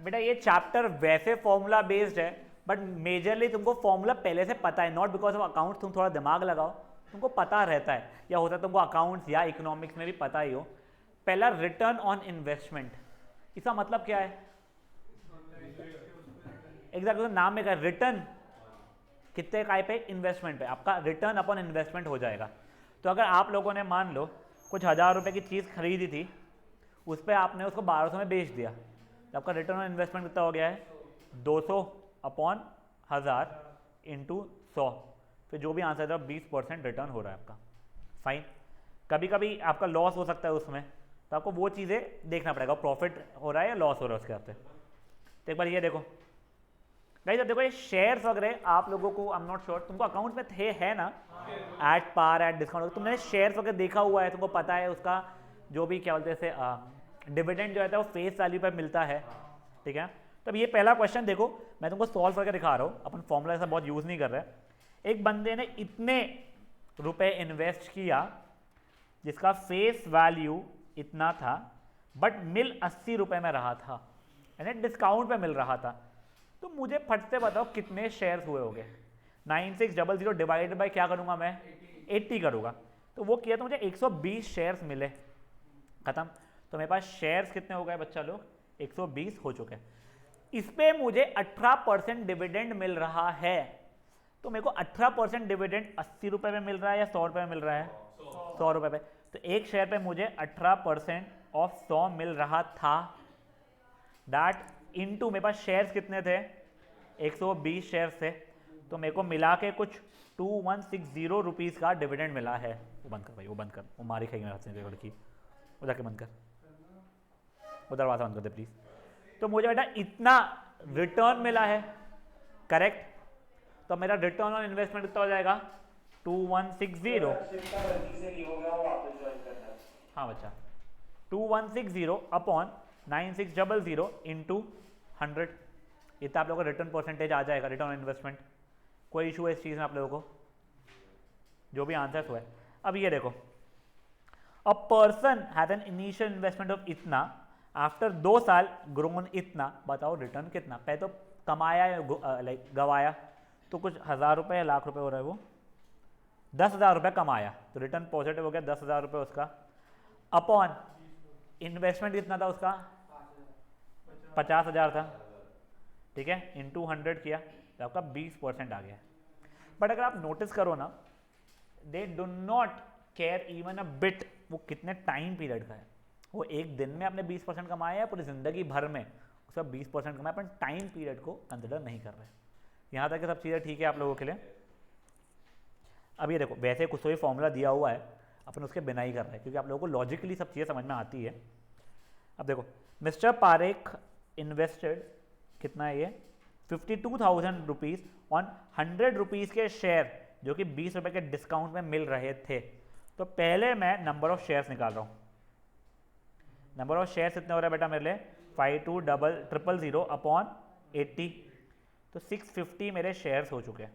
बेटा ये चैप्टर वैसे फॉर्मूला बेस्ड है, बट मेजरली तुमको फॉर्मूला पहले से पता है, नॉट बिकॉज ऑफ अकाउंट। तुम थोड़ा दिमाग लगाओ, तुमको पता रहता है, या होता है तुमको अकाउंट्स या इकोनॉमिक्स में भी पता ही हो। पहला रिटर्न ऑन इन्वेस्टमेंट, इसका मतलब क्या है? एग्जैक्ट नाम में क्या, रिटर्न कितने काय पे? इन्वेस्टमेंट पे। आपका रिटर्न अपॉन इन्वेस्टमेंट हो जाएगा। तो अगर आप लोगों ने मान लो कुछ 1000 रुपये की चीज़ खरीदी थी, उस पर आपने उसको 1200 में बेच दिया, तो आपका रिटर्न ऑन इन्वेस्टमेंट कितना हो गया है? 200 अपॉन 1000 इंटू 100, फिर जो भी आंसर है 20% रिटर्न हो रहा है आपका। फाइन। कभी कभी आपका लॉस हो सकता है उसमें, तो आपको वो चीज़ें देखना पड़ेगा, प्रॉफिट हो रहा है या लॉस हो रहा है उसके हफ्ते। तो एक बार ये देखो गाइस, अब देखो ये शेयर्स वगैरह आप लोगों को, आई एम नॉट श्योर तुमको अकाउंट में थे, है ना, एट पार एट डिस्काउंट, तुमने शेयर्स वगैरह देखा हुआ है, तुमको पता है उसका जो भी क्या बोलते हैं डिविडेंड जो रहता है वो फेस वैल्यू पर मिलता है, ठीक है। तो अब ये पहला क्वेश्चन देखो, मैं तुमको सॉल्व करके दिखा रहा हूँ, अपन फॉर्मूला ऐसा बहुत यूज़ नहीं कर रहे। एक बंदे ने इतने रुपए इन्वेस्ट किया जिसका फेस वैल्यू इतना था, बट मिल 80 रुपये में रहा था, यानी डिस्काउंट पे मिल रहा था। तो मुझे फट से बताओ कितने शेयर्स हुए होंगे? 9600 डिवाइडेड बाय क्या करूंगा मैं? 80 करूंगा। तो वो किया तो मुझे 120 शेयर्स मिले, खत्म। तो मेरे पास शेयर्स कितने हो गए बच्चा लोग? 120 हो चुके हैं। इस पे मुझे 18% डिविडेंड मिल रहा है। तो मेरे को 18% डिविडेंड 80 रुपये में मिल रहा है या 100 रुपये में मिल रहा है? 100 रुपये पे। तो एक शेयर पे मुझे 18% ऑफ 100 मिल रहा था। दैट इनटू मेरे पास शेयर्स कितने थे? 120 शेयर्स थे, तो मेरे को मिला के कुछ 2160 रुपीज़ का डिविडेंड मिला है। वो बंद कर भाई, वो बंद कर, वो मारी खाएगी मेरे हाथ से लड़की। उधर के बंद कर, वो दरवाज़ा बंद कर दे प्लीज़। तो मुझे बेटा इतना रिटर्न मिला है, करेक्ट। तो मेरा रिटर्न ऑन इन्वेस्टमेंट कितना हो जाएगा? 2160। हाँ बच्चा, 2160 अपॉन 9600 इंटू 100, इतना आप लोगों का रिटर्न परसेंटेज आ जाएगा, रिटर्न ऑन इन्वेस्टमेंट। कोई इशू है इस चीज़ में आप लोगों को? जो भी आंसर हुआ है। अब ये देखो, a person has an initial investment of इतना, आफ्टर 2 साल ग्रोन इतना, बताओ रिटर्न कितना? पहले तो कमाया लाइक गवाया, तो कुछ 1000 रुपये या लाख रुपये हो रहा है, वो 10,000 रुपये कमाया, तो रिटर्न पॉजिटिव हो गया 10,000 रुपये उसका, अपॉन इन्वेस्टमेंट कितना था उसका? 50,000 था, ठीक है, इंटू 100 किया तो आपका 20% आ गया। बट अगर आप नोटिस करो ना, they do not care even a bit वो कितने टाइम पीरियड का है। वो एक दिन में आपने 20% कमाया है, पूरी जिंदगी भर में उसका 20% कमाया, पर टाइम पीरियड को कंसिडर नहीं कर रहे। यहाँ तक कि सब चीज़ें ठीक है आप लोगों के लिए। अब ये देखो, वैसे कुछ तो भी फॉर्मूला दिया हुआ है, अपन उसके बिना ही कर रहे हैं, क्योंकि आप लोगों को लॉजिकली सब चीज़ें समझ में आती है। अब देखो, मिस्टर पारेख इन्वेस्टेड कितना है ये? 52,000 रुपीज़ ऑन 100 रुपीज़ के शेयर, जो कि 20 रुपये के डिस्काउंट में मिल रहे थे। तो पहले मैं नंबर ऑफ शेयर्स निकाल रहा हूँ। नंबर ऑफ शेयर्स कितने हो रहा है बेटा मेरे लिए? 52,000 अपॉन 80, तो 650 मेरे शेयर्स हो चुके हैं।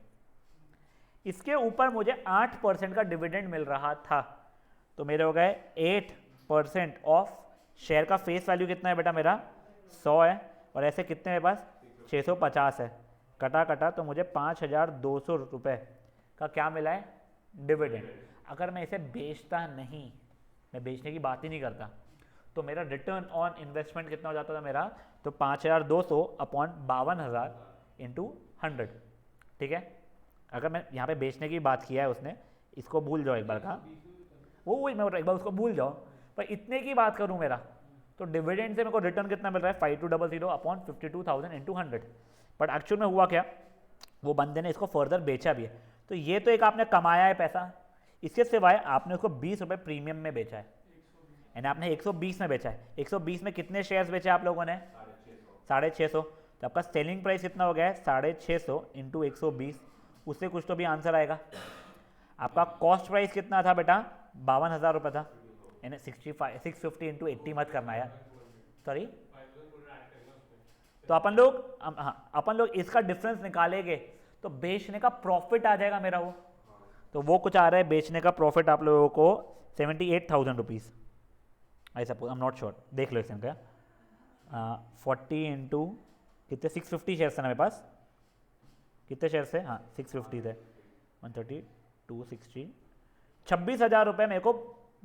इसके ऊपर मुझे 8% का डिविडेंड मिल रहा था, तो मेरे हो गए 8% ऑफ शेयर का फेस वैल्यू कितना है बेटा मेरा? 100 है, और ऐसे कितने मेरे पास? 650 है, कटा कटा तो मुझे 5,200 रुपये का क्या मिला है? डिविडेंड। अगर मैं इसे बेचता नहीं, मैं बेचने की बात ही नहीं करता, तो मेरा रिटर्न ऑन इन्वेस्टमेंट कितना हो जाता था मेरा? तो 5,200 अपॉन 52,000 इंटू 100, ठीक है। अगर मैं यहाँ पे बेचने की बात किया है उसने, इसको भूल जाओ एक बार का, वो मैं एक बार उसको भूल जाओ, पर इतने की बात करूँ मेरा, तो डिविडेंड से मेरे को रिटर्न कितना मिल रहा है? 5200 अपॉन 52,000 इंटू 100। बट एक्चुअल में हुआ क्या, वो बंदे ने इसको फर्दर बेचा भी है। तो ये तो एक आपने कमाया है पैसा, इसके सिवाय आपने उसको 20 रुपये प्रीमियम में बेचा है, यानी आपने 120 में बेचा है। 120 में कितने शेयर्स बेचे आप लोगों ने? 650। तो आपका सेलिंग प्राइस कितना हो गया है? 650 इंटू 120, उससे कुछ तो भी आंसर आएगा। आपका कॉस्ट प्राइस कितना था बेटा? 52,000 रुपये था, यानी 650 इंटू 80 मत करना यार, सॉरी। तो अपन लोग इसका डिफरेंस निकालेंगे, तो बेचने का प्रॉफिट आ जाएगा मेरा वो। तो वो कुछ आ रहा है बेचने का प्रॉफिट आप लोगों को 78,000 rupees, I suppose, I am not sure, देख लो इसमें क्या। 40 इंटू कितने 650 शेयर्स थे ना मेरे पास, कितने शेयर्स थे, हाँ 650 थे, 130 260, 26,000 रुपये मेरे को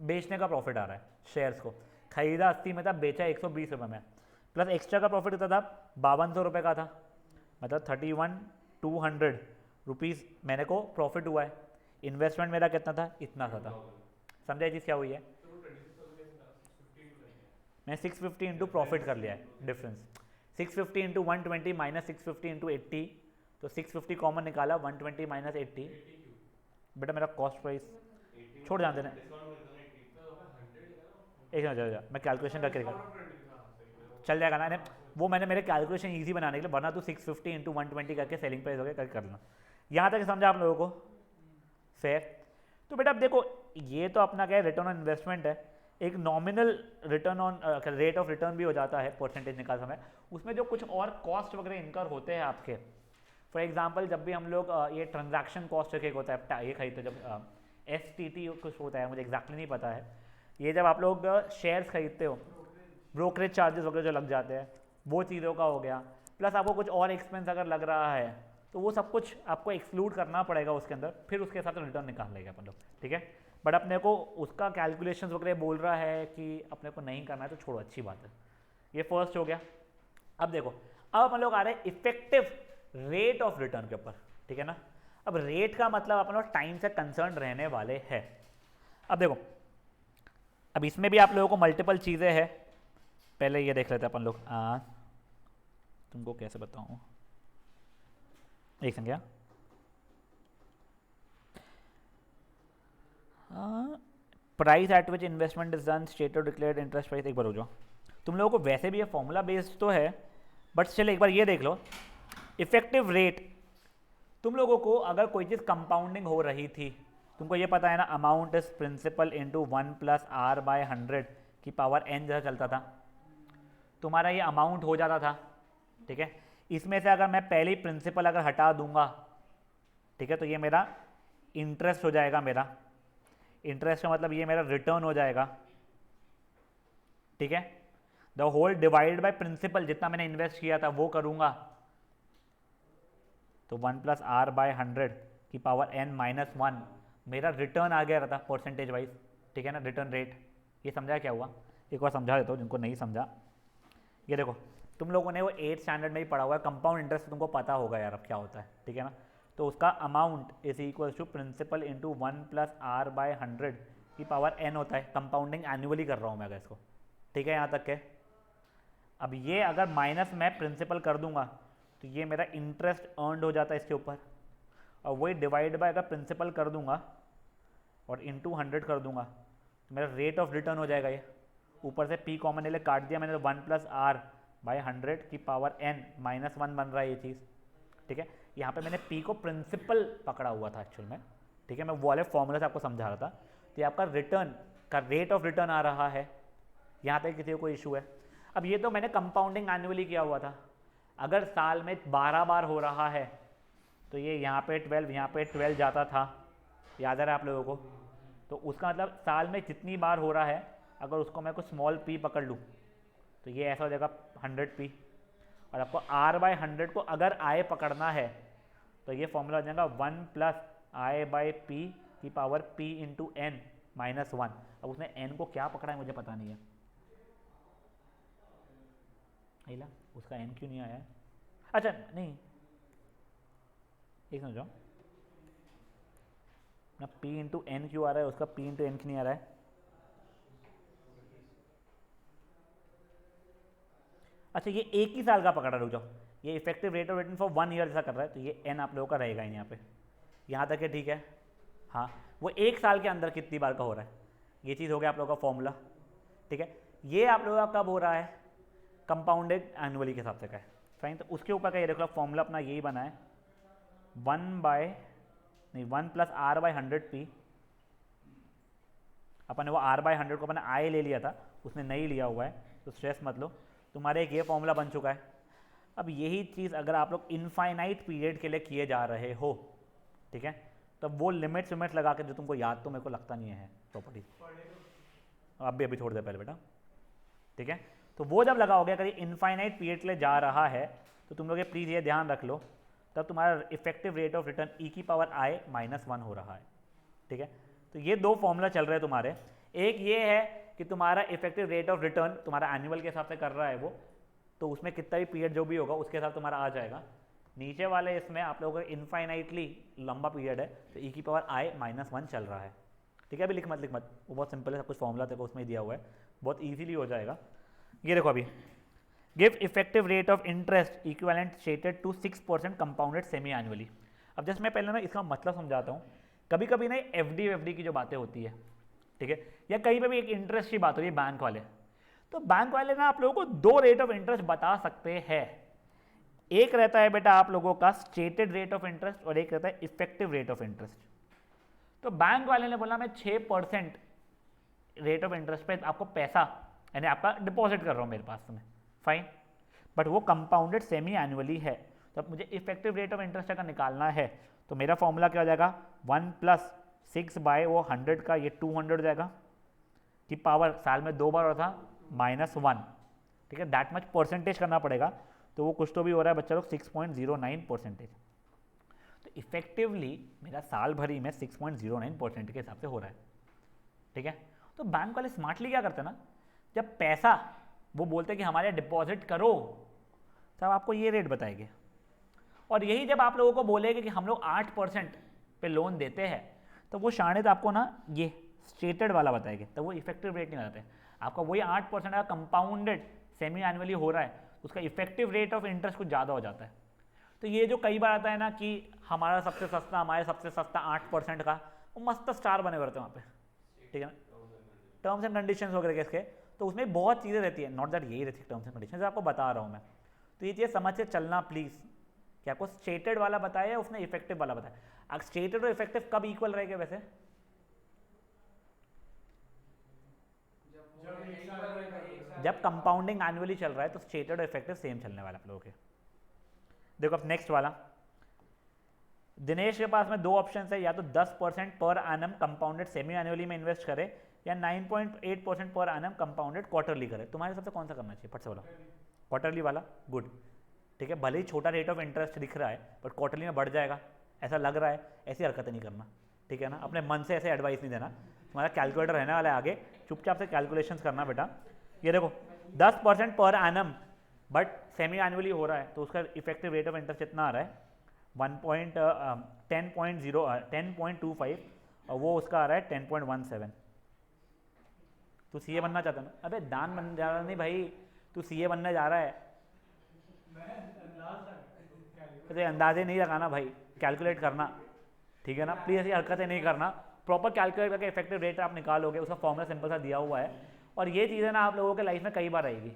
बेचने का प्रॉफिट आ रहा है शेयर्स को। खरीदा 80 में था, बेचा 120 रुपये में, प्लस एक्स्ट्रा का प्रॉफिट कितना था 5200 रुपये का था, मतलब 31,200 रुपीज़ मैंने को प्रॉफिट हुआ है। इन्वेस्टमेंट मेरा कितना था, इतना सा था। समझा ये चीज़ क्या हुई है, मैं 650 इंटू प्रॉफिट कर लिया है डिफरेंस, 650 इंटू 120 माइनस 650 इंटू 80, तो 650 कॉमन निकाला, 120 माइनस 80, बेटा मेरा कॉस्ट प्राइस छोड़ जान देना, एक मिनट मैं कैलकुलेशन करके चल जाएगा ना, वो मैंने मेरे कैलकुलेशन इजी बनाने के लिए, वरना तो 650 इंटू 120 करके सेलिंग प्राइस वगैरह कर लेना। यहाँ तक समझा आप लोगों को, फेयर। तो बेटा अब देखो ये तो अपना क्या है, रिटर्न ऑन इन्वेस्टमेंट है, एक nominal return on rate of return भी हो जाता है परसेंटेज निकाल समय, उसमें जो कुछ और कॉस्ट वगैरह इनकर होते हैं आपके, फॉर एग्जांपल जब भी हम लोग ये ट्रांजैक्शन कॉस्ट एक होता है, ये खरीदते जब STT कुछ होता है, मुझे एग्जैक्टली नहीं पता है, ये जब आप लोग शेयर्स खरीदते हो, ब्रोकरेज चार्जेस वगैरह जो लग जाते हैं, वो चीज़ों का हो गया, प्लस आपको कुछ और एक्सपेंस अगर लग रहा है तो वो सब कुछ आपको एक्सक्लूड करना पड़ेगा उसके अंदर, फिर उसके हिसाब से रिटर्न निकाल लेगा अपन लोग, ठीक है। बट अपने को उसका कैलकुलेशंस वगैरह बोल रहा है कि अपने को नहीं करना है तो छोड़ो, अच्छी बात है। ये फर्स्ट हो गया। अब देखो अब अपन लोग आ रहे हैं इफेक्टिव रेट ऑफ रिटर्न के ऊपर, ठीक है ना। अब रेट का मतलब अपन लोग टाइम से कंसर्न रहने वाले हैं। अब देखो अब इसमें भी आप लोगों को मल्टीपल चीज़ें हैं, पहले ये देख लेते हैं अपन लोग, तुमको कैसे बताऊँ, एक संख्या price at which investment is done, stated declared interest price. एक बार हो जाओ, तुम लोगों को वैसे भी ये फॉर्मूला बेस्ड तो है, बट चलो एक बार ये देख लो, इफेक्टिव रेट, तुम लोगों को अगर कोई चीज़ कंपाउंडिंग हो रही थी, तुमको ये पता है ना, amount is principal into 1 plus r by 100 की पावर n जैसा चलता था, तुम्हारा ये अमाउंट हो जाता था, ठीक है। इसमें से अगर मैं पहले ही प्रिंसिपल अगर हटा दूंगा, ठीक है, तो ये मेरा इंटरेस्ट हो जाएगा, मेरा इंटरेस्ट का मतलब ये मेरा रिटर्न हो जाएगा, ठीक है। The whole divide by principal, जितना मैंने इन्वेस्ट किया था वो करूंगा, तो 1 प्लस आर बाय 100 की पावर n माइनस 1 मेरा रिटर्न आ गया रहता परसेंटेज वाइज, ठीक है ना, रिटर्न रेट। ये समझा क्या हुआ, एक बार समझा देता हूँ जिनको नहीं समझा। ये देखो तुम लोगों ने वो 8th स्टैंडर्ड में ही पढ़ा हुआ है, कंपाउंड इंटरेस्ट तुमको पता होगा यार अब क्या होता है, ठीक है ना। तो उसका amount is equal to principal into 1 plus r by 100 की पावर n होता है। कंपाउंडिंग एनुअली कर रहा हूँ मैं अगर इसको, ठीक है, यहाँ तक के। अब ये अगर माइनस मैं प्रिंसिपल कर दूंगा तो ये मेरा इंटरेस्ट अर्नड हो जाता है इसके ऊपर, और वही डिवाइड बाय अगर प्रिंसिपल कर दूंगा और इंटू 100 कर दूंगा तो मेरा रेट ऑफ रिटर्न हो जाएगा। ये ऊपर से p कॉमन ले काट दिया मैंने, तो 1 प्लस आर बाय 100 की पावर n माइनस 1 बन रहा है ये चीज़, ठीक है। यहाँ पे मैंने p को प्रिंसिपल पकड़ा हुआ था एक्चुअल में, ठीक है, मैं वो वाले फॉर्मूला से आपको समझा रहा था। तो ये आपका रिटर्न का रेट ऑफ रिटर्न आ रहा है, यहाँ तक किसी को कोई इशू है। अब ये तो मैंने कंपाउंडिंग एनुअली किया हुआ था, अगर साल में 12 बार हो रहा है तो ये यहाँ पे 12 यहाँ पे 12 जाता था, याद आ रहा है आप लोगों को। तो उसका मतलब साल में जितनी बार हो रहा है, अगर उसको मैं कुछ स्मॉल p पकड़ लूँ तो ये ऐसा हो जाएगा 100p, और आपको r बाय 100 को अगर i पकड़ना है तो ये फॉर्मूला हो जाएगा 1 प्लस i बाय p की power p into n minus 1। अब उसने n को क्या पकड़ा है मुझे पता नहीं है, आइला उसका n क्यों नहीं आया है, अच्छा नहीं, एक समझो ना, p इंटू n क्यों आ रहा है, उसका p इंटू n क्यों नहीं आ रहा है। अच्छा ये एक ही साल का पकड़ा, रुक जाओ, ये effective rate of return for 1 year ऐसा कर रहा है, तो ये n आप लोगों का रहेगा यहाँ पे, यहाँ तक है, ठीक है। हाँ वो एक साल के अंदर कितनी बार का हो रहा है, ये चीज़ हो गया आप लोगों का फॉर्मूला, ठीक है। ये आप लोगों का कब हो रहा है, कंपाउंडेड एनुअली के हिसाब से का है, फाइन। तो उसके ऊपर का ये देखो फॉर्मूला अपना यही बना है, 1 प्लस आर बाय 100p, अपन ने वो r बाय 100 को अपने i ले लिया था, उसने नहीं लिया हुआ है, तो स्ट्रेस मत लो, तुम्हारे एक ये फॉर्मूला बन चुका है। अब यही चीज़ अगर आप लोग इनफाइनाइट पीरियड के लिए किए जा रहे हो, ठीक है, तब वो लिमिट्स विमिट्स लगा के, जो तुमको याद तो मेरे को लगता नहीं है प्रॉपर्टी, अब भी अभी छोड़ दे पहले बेटा, ठीक है। तो वो जब लगाओगे, अगर ये इनफाइनाइट पीरियड के लिए जा रहा है तो तुम लोग ये प्लीज़ ये ध्यान रख लो, तब तुम्हारा इफेक्टिव रेट ऑफ रिटर्न ई की पावर आई माइनस 1 हो रहा है। ठीक है, तो ये दो फॉर्मूला चल रहे हैं तुम्हारे। एक ये है कि तुम्हारा इफेक्टिव रेट ऑफ रिटर्न तुम्हारा एनुअल के हिसाब से कर रहा है वो, तो उसमें कितना भी पीरियड जो भी होगा उसके हिसाब तुम्हारा आ जाएगा। नीचे वाले इसमें आप लोगों का इनफाइनाइटली लंबा पीरियड है तो ई की पावर आई माइनस 1 चल रहा है। ठीक है, अभी लिख मत, वो बहुत सिंपल है, सब कुछ फॉर्मूला तक उसमें दिया हुआ है, बहुत ईजिली हो जाएगा। ये देखो अभी, give effective rate of interest equivalent stated to 6% compounded semi annually. अब जैसे मैं पहले ना इसका मतलब समझाता हूँ। कभी कभी ना एफडी की जो बातें होती है, ठीक है, या कहीं पे भी एक इंटरेस्ट की बात हो रही है बैंक वाले, तो बैंक वाले ना आप लोगों को दो रेट ऑफ इंटरेस्ट बता सकते हैं। एक रहता है बेटा आप लोगों का स्टेटेड रेट ऑफ इंटरेस्ट और एक रहता है इफेक्टिव रेट ऑफ इंटरेस्ट। तो बैंक वाले ने बोला मैं 6% रेट ऑफ इंटरेस्ट पे आपको पैसा यानी आपका डिपॉजिट कर रहा हूँ मेरे पास में, फाइन, बट वो कंपाउंडेड सेमी एनुअली है। तो अब मुझे इफेक्टिव रेट ऑफ इंटरेस्ट अगर निकालना है तो मेरा फॉर्मूला क्या हो जाएगा, 1 + 6 बाय वो 100 का ये 200 हो जाएगा कि पावर साल में 2 बार होता -1। ठीक है, दैट मच परसेंटेज करना पड़ेगा, तो वो कुछ तो भी हो रहा है बच्चा लोग 6.09%। तो इफेक्टिवली मेरा साल भरी में 6.09% के हिसाब से हो रहा है। ठीक है, तो बैंक वाले स्मार्टली क्या करते हैं ना, जब पैसा वो बोलते हैं कि हमारे डिपॉजिट करो, तब आपको ये रेट बताएंगे। और यही जब आप लोगों को बोलेंगे कि हम लोग 8% पे लोन देते हैं, तो वो शायद आपको ना ये स्टेटेड वाला बताएंगे, तो वो इफेक्टिव रेट नहीं लगाते। आपका वही 8% का कंपाउंडेड सेमी एनुअली हो रहा है, उसका इफेक्टिव रेट ऑफ इंटरेस्ट कुछ ज़्यादा हो जाता है। तो ये जो कई बार आता है ना कि हमारे सबसे सस्ता 8% का, वो मस्त स्टार बने रहते हैं वहाँ पे, ठीक है ना, टर्म्स एंड कंडीशंस वगैरह के इसके, तो उसमें बहुत चीज़ें रहती है, नॉट दैट यही रहती है टर्म्स एंड कंडीशंस, आपको बता रहा हूँ मैं। तो ये चीज़ समझ के चलना प्लीज़, कि आपको स्टेटेड वाला बताया उसने इफेक्टिव वाला बताया। अब स्टेटेड और इफेक्टिव कब इक्वल रहेगा वैसे, जब कंपाउंडिंग एनुअली चल रहा है तो स्टेटेड और इफेक्टिव सेम चलने वाला आप लोगों के। देखो अब नेक्स्ट वाला, दिनेश के पास में दो ऑप्शन है, या तो 10% per annum compounded semi annually में इन्वेस्ट करे या 9.8% पर एनम कंपाउंडेड क्वार्टरली करे। तुम्हारे हिसाब से कौन सा करना चाहिए, फट से बोला। क्वार्टरली वाला, गुड। ठीक है, भले ही छोटा रेट ऑफ इंटरेस्ट दिख रहा है बट क्वार्टरली में बढ़ जाएगा ऐसा लग रहा है, ऐसी हरकतें नहीं करना। ठीक है ना, अपने मन से ऐसे एडवाइस नहीं देना। तुम्हारा कैलकुलेटर रहने वाला है आगे, चुपचाप से कैलकुलेशंस करना बेटा। ये देखो 10% per annum but semi annually हो रहा है, तो उसका इफेक्टिव रेट ऑफ इंटरेस्ट कितना आ रहा है 10.25 और वो उसका आ रहा है 10.17। तू सीए बनना चाहता ना, अबे दान बनने जा रहा नहीं भाई, तू सीए बनने जा रहा है। तो अंदाजे नहीं लगाना भाई, कैलकुलेट करना, ठीक है ना, प्लीज ऐसी हरकतें नहीं करना। प्रॉपर कैलकुलेट करके इफेक्टिव रेट आप निकालोगे, उसका फॉर्मूला सिंपल सा दिया हुआ है, और ये चीज़ें ना आप लोगों के लाइफ में कई बार आएगी।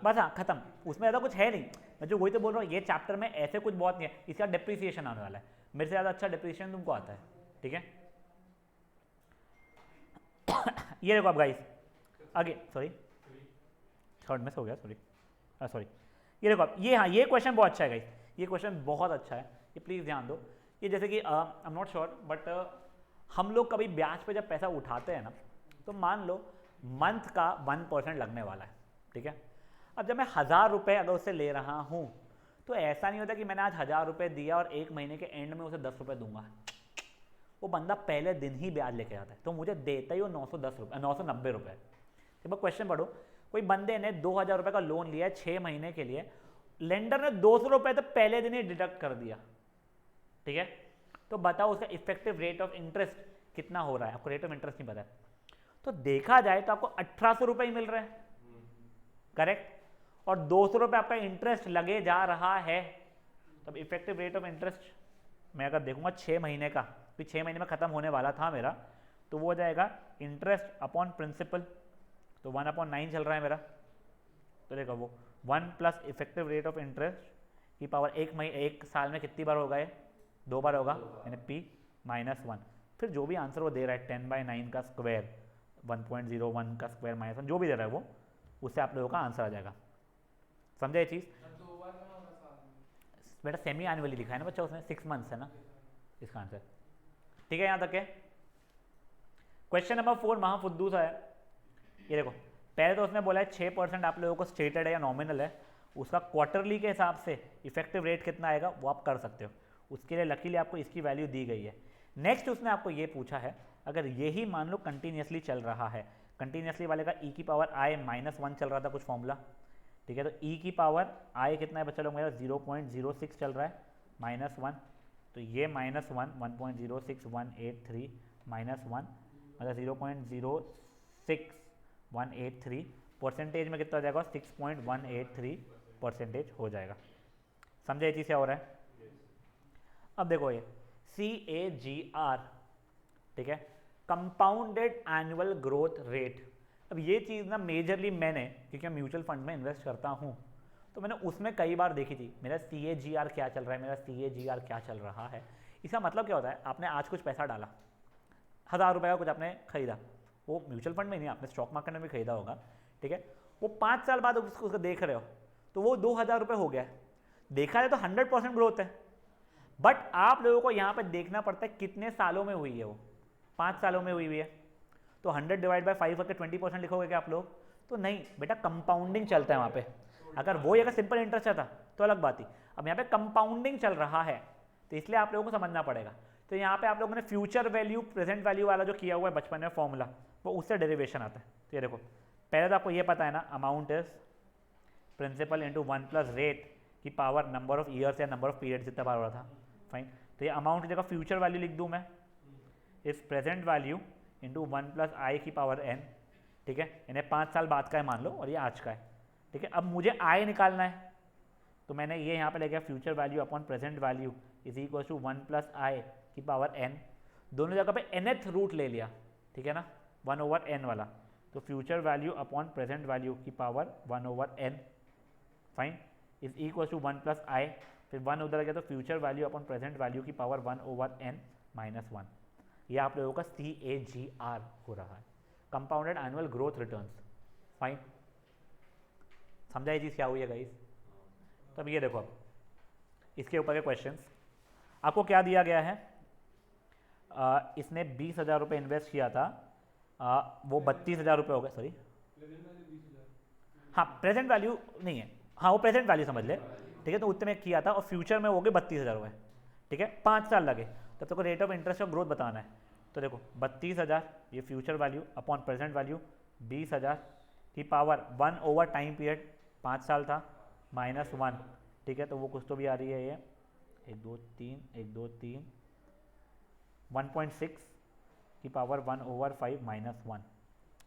बस हाँ, खत्म, उसमें ज़्यादा कुछ है नहीं। मैं जो वही तो बोल रहा हूँ, ये चैप्टर में ऐसे कुछ बहुत नहीं है, इसका डिप्रिसिएशन आने वाला है, मेरे से ज़्यादा अच्छा डिप्रिसिएशन तुमको आता है। ठीक है, ये देखो आप गाइस, आगे सॉरी थर्ड मिस हो गया, सॉरी ये देखो आप, ये हाँ ये क्वेश्चन बहुत अच्छा है गाइस, ये क्वेश्चन बहुत अच्छा है, ये प्लीज़ ध्यान दो। ये जैसे कि आई एम नॉट श्योर बट हम लोग कभी ब्याज पे जब पैसा उठाते हैं ना, तो मान लो मंथ का 1% लगने वाला है। ठीक है, अब जब मैं 1000 रुपये अगर उससे ले रहा हूँ, तो ऐसा नहीं होता कि मैंने आज 1000 रुपये दिया और एक महीने के एंड में उसे 10 रुपये दूंगा। वो बंदा पहले दिन ही ब्याज लेके आता है, तो मुझे देता ही वो 990 रुपये। जब मैं क्वेश्चन पढ़ो, कोई बंदे ने 2000 रुपये का लोन लिया है 6 महीने के लिए, लेंडर ने 200 रुपये तो पहले दिन ही डिडक्ट कर दिया। ठीक है, तो बताओ उसका इफेक्टिव रेट ऑफ इंटरेस्ट कितना हो रहा है, आपको रेट ऑफ इंटरेस्ट नहीं पता है, तो देखा जाए तो आपको 1800 रुपये ही मिल रहे हैं, करेक्ट, और 200 रुपये आपका इंटरेस्ट लगे जा रहा है। तब इफेक्टिव रेट ऑफ इंटरेस्ट मैं अगर देखूंगा 6 महीने का, तो 6 महीने में खत्म होने वाला था मेरा, तो वो हो जाएगा इंटरेस्ट अपॉन प्रिंसिपल, तो 1/9 चल रहा है मेरा। तो देखो वो 1 plus effective rate of interest की पावर एक साल में कितनी बार होगा, ये 2 बार होगा, यानी p -1। फिर जो भी आंसर वो दे रहा है 10/9 का स्क्वायर, 1.01 का स्क्वायर -1, जो भी दे रहा है वो, उससे आप लोगों का आंसर आ जाएगा। समझा ये चीज़ बेटा, सेमी एनुअली लिखा है ना बच्चा उसमें, 6 मंथ्स है ना इसका आंसर। ठीक है, यहाँ तक है। क्वेश्चन नंबर 4 महाफुद्दू सा है, ये देखो पहले तो उसने बोला है 6% आप लोगों को स्टेटेड है या नॉमिनल है, उसका क्वार्टरली के हिसाब से इफेक्टिव रेट कितना आएगा वो आप कर सकते हो, उसके लिए लकीली आपको इसकी वैल्यू दी गई है। नेक्स्ट उसने आपको ये पूछा है अगर यही मान लो कंटिन्यूसली चल रहा है, कंटिन्यूसली वाले का e की पावर i -1 चल रहा था कुछ फॉर्मूला, ठीक है, तो e की पावर i कितना है बच्चा लोग मेरा 0.06 चल रहा है -1, तो ये -1 1.06183 -1 मतलब 0.06183 परसेंटेज में कितना हो जाएगा 6.183% हो जाएगा। समझे ये चीज़ क्या हो रहा है? अब देखो ये CAGR, ठीक है, कंपाउंडेड एनुअल ग्रोथ रेट। अब ये चीज़ ना मेजरली मैंने, क्योंकि मैं म्यूचुअल फंड में इन्वेस्ट करता हूँ, तो मैंने उसमें कई बार देखी थी मेरा CAGR क्या चल रहा है, मेरा CAGR क्या चल रहा है। इसका मतलब क्या होता है, आपने आज कुछ पैसा डाला, 1000 रुपये का कुछ आपने खरीदा, वो म्यूचुअल फंड में नहीं, आपने स्टॉक मार्केट में भी खरीदा होगा, ठीक है, वो 5 साल बाद उसको देख रहे हो तो वो 2000 रुपये हो गया है, देखा जाए तो 100% ग्रोथ है, बट आप लोगों को यहाँ पे देखना पड़ता है कितने सालों में हुई है, वो 5 सालों में हुई है, तो 100 डिवाइड बाय 5 करके 20% लिखोगे क्या आप लोग? तो नहीं बेटा, कंपाउंडिंग चलता है वहाँ पे। अगर वो अगर सिंपल इंटरेस्ट था तो अलग बात थी, अब यहाँ पे कंपाउंडिंग चल रहा है, तो इसलिए आप लोगों को समझना पड़ेगा। तो यहाँ पे आप लोगों ने फ्यूचर वैल्यू प्रेजेंट वैल्यू वाला जो किया हुआ है बचपन में फॉर्मूला, वो उससे डेरिवेशन आता है। तो ये देखो पहले तो आपको ये पता है ना, amount is principal into 1 plus rate की पावर नंबर ऑफ ईयर्स या नंबर ऑफ पीरियड जितना बार हो रहा था, फाइन। तो ये अमाउंट की जगह फ्यूचर वैल्यू लिख दूँ मैं, इस present value into 1 plus i की पावर n, ठीक है, इन्हें 5 साल बाद का है मान लो और ये आज का है, ठीक है। अब मुझे आई निकालना है, तो मैंने ये यहाँ पे लेके future value upon present value is equal to 1 plus i की पावर n, दोनों जगह पे nth रूट ले लिया, ठीक है ना, 1/n वाला, तो future value upon present value की power 1/n, fine, is equal to 1 plus i, फिर 1 उधर गया तो future value upon present value की पावर 1/n -1। ये आप लोगों का CAGR हो रहा है, compounded annual growth returns, fine. समझा ये चीज़ क्या हुई है गाइस? तब ये देखो अब इसके ऊपर के क्वेश्चंस आपको क्या दिया गया है, इसने 20,000 रुपये इन्वेस्ट किया था, वो 32,000 रुपये हो गए, सॉरी हाँ प्रेजेंट वैल्यू नहीं है, हाँ वो प्रेजेंट वैल्यू समझ ले, ठीक है, तो उतने में किया था और फ्यूचर में हो गए 32,000 रुपये, ठीक है, 5 साल लगे, तब तक रेट ऑफ इंटरेस्ट और ग्रोथ बताना है। तो देखो 32,000 ये future value upon present value 20,000 की पावर 1 ओवर टाइम पीरियड 5 साल था -1, ठीक है, तो वो कुछ तो भी आ रही है ये 1 2 3 1.6 की पावर 1/5 -1,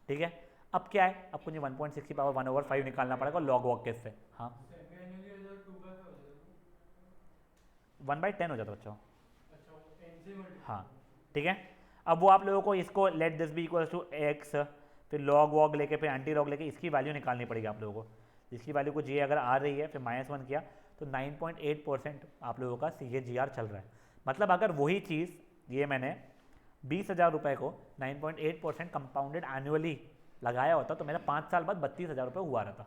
ठीक है। अब क्या है, अब मुझे 1.6 की पावर 1/5 निकालना पड़ेगा लॉग वॉग के से, हाँ 1/10 हो जाता बच्चों, हाँ ठीक है। अब वो आप लोगों को इसको let this be equals to x, फिर लॉग वॉग लेके फिर एंटी लॉग लेके इसकी वैल्यू निकालनी पड़ेगी आप लोगों को, जिसकी वैल्यू को जी अगर आ रही है फिर -1 किया तो 9.8% आप लोगों का CAGR चल रहा है। मतलब अगर वही चीज़ ये मैंने 20,000 रुपये को 9.8% कंपाउंडेड एनुअली लगाया होता तो मेरा 5 साल बाद 32,000 रुपये हुआ रहता,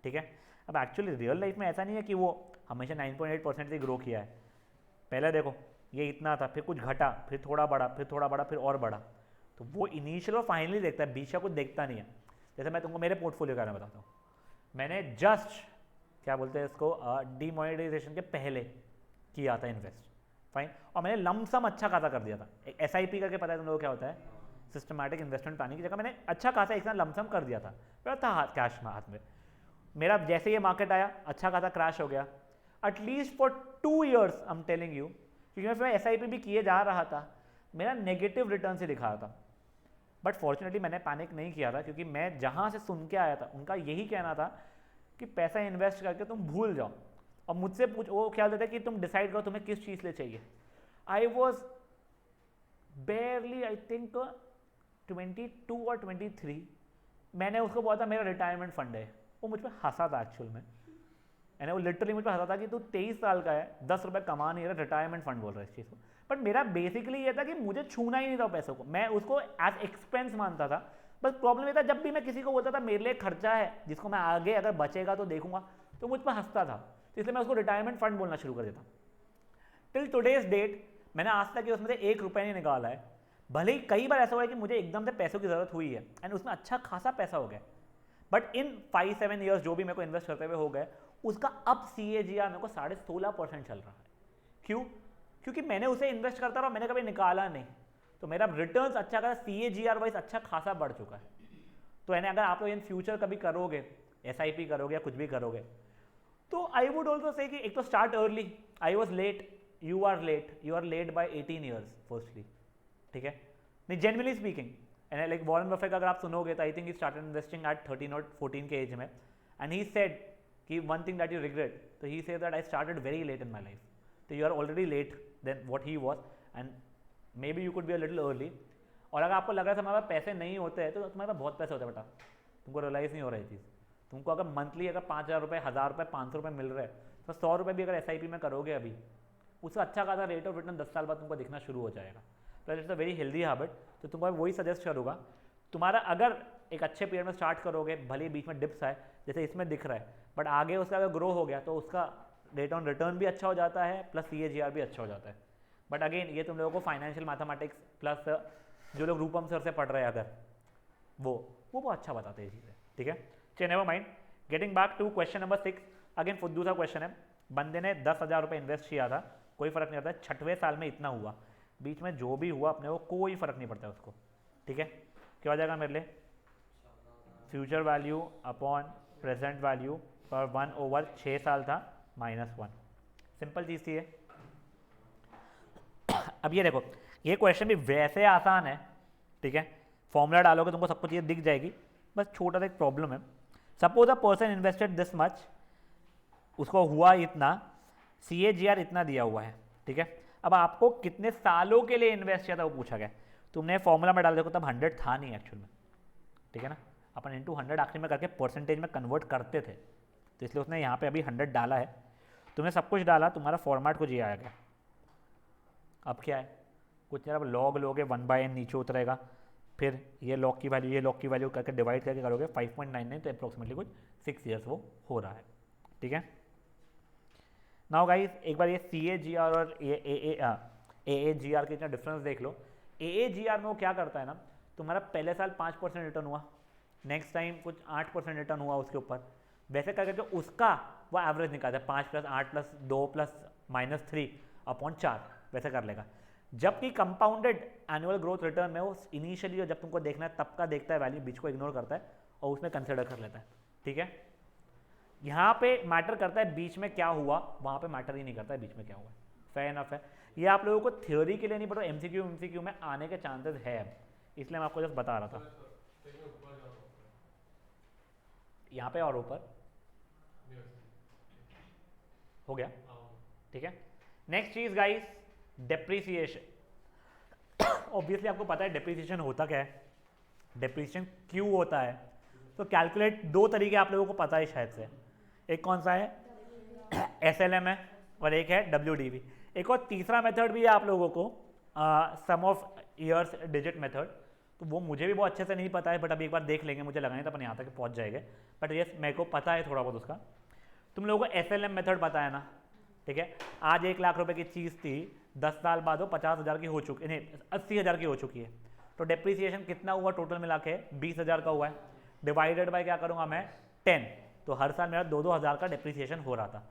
ठीक है। अब एक्चुअली रियल लाइफ में ऐसा नहीं है कि वो हमेशा 9.8% से ग्रो किया है, पहले देखो ये इतना था, फिर कुछ घटा, फिर थोड़ा बढ़ा, फिर थोड़ा बढ़ा, फिर और बढ़ा, तो वो इनिशियल और फाइनली देखता है, बीच का कुछ देखता नहीं है। जैसे मैं तुमको मेरे पोर्टफोलियो के बारे में बताता हूँ, मैंने जस्ट क्या बोलते हैं इसको डीमोनेटाइजेशन के पहले किया था इन्वेस्ट, फाइन, और मैंने लमसम अच्छा खासा कर दिया था, एक SIP करके पता है तुम लोगों क्या होता है, सिस्टमैटिक इन्वेस्टमेंट प्लानिंग की जगह मैंने अच्छा खासा एक साथ लमसम कर दिया था, मेरा था कैश में हाथ में, मेरा जैसे ये मार्केट आया अच्छा खासा क्रैश हो गया, at least for 2 years I am telling you, क्योंकि मैं SIP भी किए जा रहा था, मेरा नेगेटिव रिटर्न से दिखा रहा था, बट फॉर्चुनेटली मैंने पैनिक नहीं किया था, क्योंकि मैं जहाँ से सुन के आया था उनका यही कहना था कि पैसा इन्वेस्ट करके तुम भूल जाओ, और मुझसे पूछ वो क्या बोलते थे कि तुम डिसाइड करो तुम्हें किस चीज़ ले चाहिए। आई वॉज बेयरली आई थिंक 22 और 23, मैंने उसको बोला था मेरा रिटायरमेंट फंड है, वो मुझ पर हंसा था एक्चुअल में, यानी वो लिटरली मुझ पर हंसा था कि तू 23 साल का है 10 रुपये कमा नहीं रहा, रिटायरमेंट फंड बोल रहा है इस चीज़ को। बट मेरा बेसिकली ये था कि मुझे छूना ही नहीं था पैसों को, मैं उसको एज एक्सपेंस मानता था। बस प्रॉब्लम ये था जब भी मैं किसी को बोलता था मेरे लिए खर्चा है जिसको मैं आगे अगर बचेगा तो देखूंगा, तो मुझ पर हंसता था, तो इसलिए मैं उसको रिटायरमेंट फंड बोलना शुरू कर देता। टिल टुडेज डेट मैंने आज तक उसमें से 1 रुपये नहीं निकाला है, भले ही कई बार ऐसा हुआ है कि मुझे एकदम से पैसों की ज़रूरत हुई है एंड उसमें अच्छा खासा पैसा हो गया, बट इन 5-7 ईयर्स जो भी मेरे को इन्वेस्ट करते हुए हो गए, उसका अब CAGR मेरे को 16.5% चल रहा है। क्यों? क्योंकि मैंने उसे इन्वेस्ट करता रहा, मैंने कभी निकाला नहीं, तो मेरा रिटर्न्स अच्छा खासा CAGR वाइज अच्छा खासा बढ़ चुका है। तो यानी अगर आप लोग इन फ्यूचर कभी करोगे, SIP करोगे या कुछ भी करोगे, तो आई वुड ऑल्सो से कि एक तो start early, I was late, you are late by 18 years firstly, ठीक है, नहीं genuinely speaking. And like Warren Buffett अगर आप सुनोगे तो I think he started investing at 13 और 14 के एज में, एंड ही सेड कि one thing that you regret, तो he said that I started very late in my life, तो you are already late then what he was, and may be you could be a little early. और अगर आपको लग रहा है तुम्हारे पास पैसे नहीं होते हैं, तो तुम्हारे पास बहुत पैसे होते हैं बेटा, तुमको रियलाइज़ नहीं हो रहा है चीज़। तुमको अगर मंथली अगर 5,000 रुपये, 1,000 रुपये, 500 रुपये मिल रहे हैं, तो 100 रुपये भी अगर SIP में करोगे अभी, उसका अच्छा खासा रेट ऑफ रिटर्न 10 साल बाद तुमको दिखना शुरू हो जाएगा। तो it's a very healthy habit. तो तुमको वही सजेस्ट करूँगा, तुम्हारा अगर एक अच्छे पीरियड में स्टार्ट करोगे, भले ही बीच में डिप्स आए जैसे इसमें दिख रहा है, बट आगे उसका अगर ग्रो हो गया तो उसका रेट ऑन रिटर्न भी अच्छा हो जाता है, प्लस CAGR भी अच्छा हो जाता है। बट अगेन ये तुम लोगों को फाइनेंशियल मैथमेटिक्स प्लस जो लोग रूपम सर से पढ़ रहे हैं अगर वो बहुत अच्छा बताते हैं चीज़ें, ठीक है। चलिए never mind, getting back to question number 6, again फुद्दू सा क्वेश्चन है। बंदे ने 10,000 रुपये इन्वेस्ट किया था, कोई फर्क नहीं पड़ता, 6वें साल में इतना हुआ, बीच में जो भी हुआ अपने को कोई फर्क नहीं पड़ता उसको, ठीक है। क्या हो जाएगा मेरे लिए? Future value upon present value पर 1/6 साल था -1, सिंपल चीज़ थी ये। अब ये देखो, ये क्वेश्चन भी वैसे आसान है, ठीक है, फॉर्मूला डालोगे तुमको सब कुछ ये दिख जाएगी, बस छोटा सा एक प्रॉब्लम है। Suppose a person invested this much, उसको हुआ इतना, CAGR इतना दिया हुआ है, ठीक है। अब आपको कितने सालों के लिए इन्वेस्ट किया था वो पूछा गया, तुमने फॉर्मूला में डाल देखो तब 100 था नहीं एक्चुअल में, ठीक है ना, अपन इंटू 100 आखिरी में करके परसेंटेज में कन्वर्ट करते थे, तो इसलिए उसने यहाँ पे अभी 100 डाला है, तुमने सब कुछ डाला, तुम्हारा फॉर्मेट कुछ ये आ गया। अब क्या है, कुछ नहीं, अब लॉग लोगे 1/n नीचे उतरेगा, फिर ये लॉग की वैल्यू, ये लॉग की वैल्यू करके डिवाइड करके करोगे 5.99, तो अप्रॉक्सीमेटली कुछ 6 ईयर्स वो हो रहा है, ठीक है। नाउ गाइस एक बार ये CAGR और AAGR के इतना डिफरेंस देख लो। AAGR में वो क्या करता है ना, तुम्हारा पहले साल 5% रिटर्न हुआ, नेक्स्ट टाइम कुछ 8% रिटर्न हुआ उसके ऊपर, वैसे करके उसका वो एवरेज निकालता है 5 + 8 + 2 + -3/4, वैसे कर लेगा। जबकि कंपाउंडेड एनुअल ग्रोथ रिटर्न में वो इनिशियली जब तुमको देखना है तब का देखता है वैल्यू, बीच को इग्नोर करता है और उसमें कंसिडर कर लेता है, ठीक है। यहाँ पे मैटर करता है बीच में क्या हुआ, वहाँ पे मैटर ही नहीं करता है बीच में क्या हुआ, फेयर इनफ है। ये आप लोगों को थ्योरी के लिए नहीं, बट MCQ में आने के चांसेस है, इसलिए मैं आपको जस्ट बता रहा था। यहाँ पे और ऊपर हो गया, ठीक है। नेक्स्ट चीज गाइस, डेप्रीसिएशन। ऑब्वियसली आपको पता है डेप्रीसिएशन होता क्या है, डेप्रीसिएशन क्यों होता है, तो कैलकुलेट 2 तरीके आप लोगों को पता है शायद से, एक कौन सा है SLM है और एक है WDV, एक और तीसरा मेथड भी है आप लोगों को, सम ऑफ ईयर्स डिजिट मेथड, तो वो मुझे भी बहुत अच्छे से नहीं पता है, बट अभी एक बार देख लेंगे, मुझे लगा नहीं था अपन यहाँ तक पहुँच जाएंगे, बट यस मेरे को पता है थोड़ा बहुत उसका। तुम लोगों को SLM मेथड पता है ना, ठीक है। आज 1 लाख रुपए की चीज़ थी, 10 साल बाद वो 50,000 की हो चुकी, नहीं 80,000 की हो चुकी है, तो डेप्रीसिएशन कितना हुआ टोटल मिला के 20,000 का हुआ है, डिवाइडेड बाय क्या करूँगा मैं 10, तो हर साल मेरा 2-2 हज़ार का डेप्रीसिएशन हो रहा था।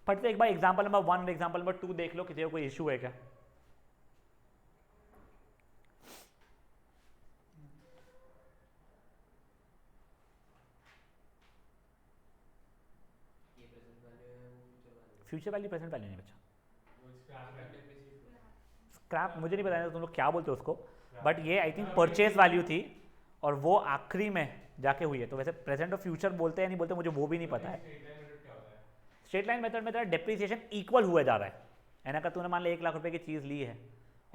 फट से एक बार एग्जाम्पल नंबर 1 और एग्जाम्पल नंबर 2 देख लो, किसी को कोई इशू है क्या? फ्यूचर वैल्यू प्रेजेंट वैल्यू नहीं बच्चा, स्क्रैप मुझे नहीं पता तुम लोग क्या बोलते हो उसको, बट ये आई थिंक परचेज वैल्यू थी और वो आखिरी में जाके हुई है, तो वैसे प्रेजेंट और फ्यूचर बोलते हैं नहीं बोलते मुझे वो भी नहीं पता है। स्ट्रेट लाइन मेथड में तेरा डेप्रीसिएशन इक्वल हुआ जा रहा है ना, अगर तूने मान लो 1 लाख रुपए की चीज़ ली है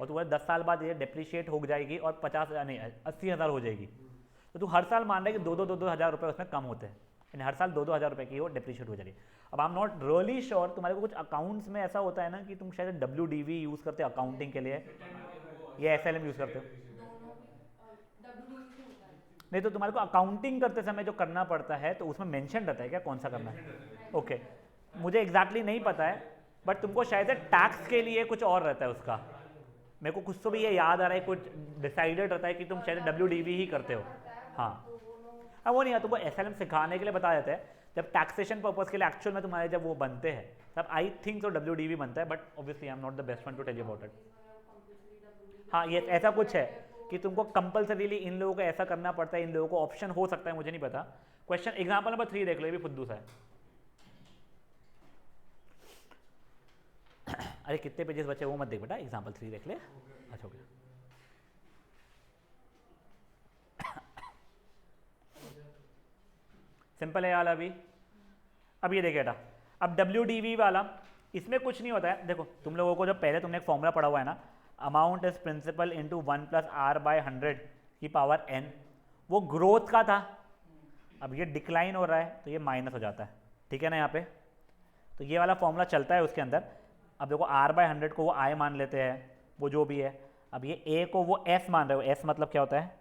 और तुम्हारे 10 साल बाद ये डेप्रीशिएट हो जाएगी और 50,000 नहीं 80,000 हो जाएगी, तो तू हर साल मान रहा है कि 2-2 हज़ार रुपये उसमें कम होते हैं, यानी हर साल 2-2 हज़ार रुपये की वो डेप्रीशिएट हो जाएगी। अब आई एम नॉट रियली श्योर, तुम्हारे को कुछ अकाउंट्स में ऐसा होता है ना कि तुम शायद WDV यूज़ करते हो अकाउंटिंग के लिए, ये SLM यूज़ करते हो, नहीं तो तुम्हारे को अकाउंटिंग करते समय जो करना पड़ता है तो उसमें मेंशन रहता है क्या कौन सा करना है? ओके, मुझे एग्जैक्टली नहीं पता है, बट तुमको शायद टैक्स के लिए कुछ और रहता है उसका, मेरे को कुछ तो भी ये याद आ रहा है, कुछ डिसाइडेड रहता है कि तुम शायद WDV ही करते हो। हाँ, अब वो नहीं है, तुमको SLM सिखाने के लिए बता देते हैं, जब टैक्सेशन पर्पस के लिए एक्चुअल में तुम्हारे जब वो बनते हैं तब आई थिंक तो WDV बनता है, but obviously I am not the best one to tell you about it. हाँ, ये ऐसा कुछ है कि तुमको कंपल्सरीली इन लोगों को ऐसा करना पड़ता है, इन लोगों को ऑप्शन हो सकता है, मुझे नहीं पता। क्वेश्चन एग्जाम्पल नंबर 3 देख लो, ये भी फुद्दू सा है। अरे कितने पेजेस बचे वो मत देख बेटा, एग्जाम्पल 3 देख ले। अच्छा हो गया। सिंपल है यार। अब ये देखे बेटा, अब WDV वाला इसमें कुछ नहीं होता है। देखो तुम लोगों को जब पहले तुमने एक फॉर्मूला पढ़ा हुआ है ना, amount is principal into 1 + R/100 की पावर n, वो ग्रोथ का था। अब ये डिक्लाइन हो रहा है तो ये माइनस हो जाता है, ठीक है ना यहाँ पे। तो ये वाला फॉर्मूला चलता है उसके अंदर। अब देखो R/100 को वो I मान लेते हैं, वो जो भी है। अब ये A को वो S मान रहे हो। S मतलब क्या होता है?